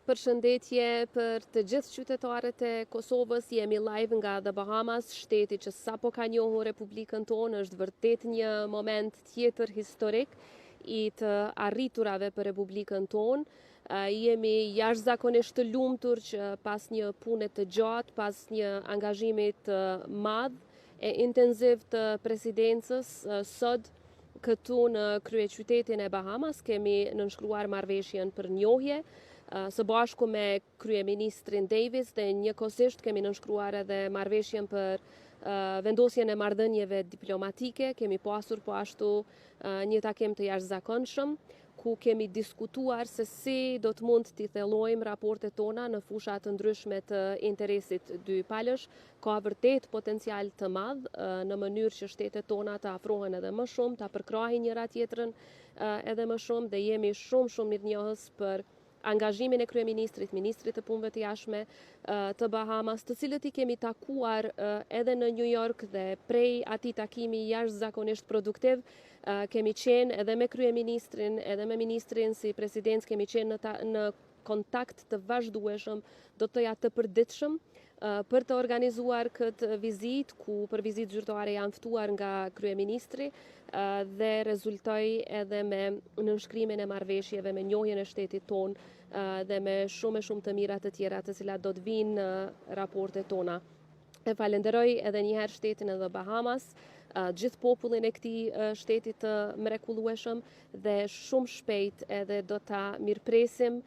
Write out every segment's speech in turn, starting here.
Përshëndetje për të gjithë qytetarët e Kosovës, jemi live nga The Bahamas, shteti që sapo ka njohur Republikën tonë, është vërtet një moment tjetër historik i të arriturave për Republikën tonë. Jemi jashtëzakonisht të lumtur që pas një pune të gjatë, pas një angazhimit të madh e intenziv të presidencës, sot këtu në kryeqytetin e Bahamas kemi nënshkruar marrëveshjen për njohje, së bashku me kryeministrin Davis dhe njëkohësisht kemi nënshkruar edhe marrëveshjen për vendosjen e marrëdhënieve diplomatike. Kemi pasur po ashtu një takim të jashtëzakonshëm ku kemi diskutuar se si do të mund t'i thellojmë raportet tona në fusha të ndryshme të interesit dypalësh. Ka vërtet potencial të madh në mënyrë që shtetet tona të afrohen edhe më shumë, të përkrahin njëra tjetrën edhe më shumë dhe jemi shumë mirënjohës për angazhimin e kryeministrit, ministrit të punëve të jashtme të Bahamas, të cilët i kemi takuar edhe në New York dhe prej atij takimi jashtëzakonisht produktiv, kemi qenë edhe me kryeministrin, edhe me ministrin si presidencë, kemi qenë në kontakt të vazhdueshëm, do të thoja të përditshëm, për të organizuar këtë vizitë, ku për vizitë zyrtare janë ftuar nga kryeministri dhe rezultoi edhe me nënshkrimin e marrëveshjeve, me njohjen e shtetit tonë dhe me shumë të mira të tjera të cilat do të vinë në raportet tona. E falenderoj edhe njëherë shtetin edhe Bahamas, gjithë popullin e këtij shteti të mrekullueshëm dhe shumë shpejt edhe do ta mirëpresim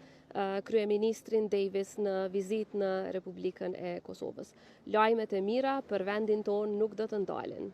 kryeministrin Davis në vizitë në Republikën e Kosovës. Lajmet e mira për vendin tonë nuk do të ndalen.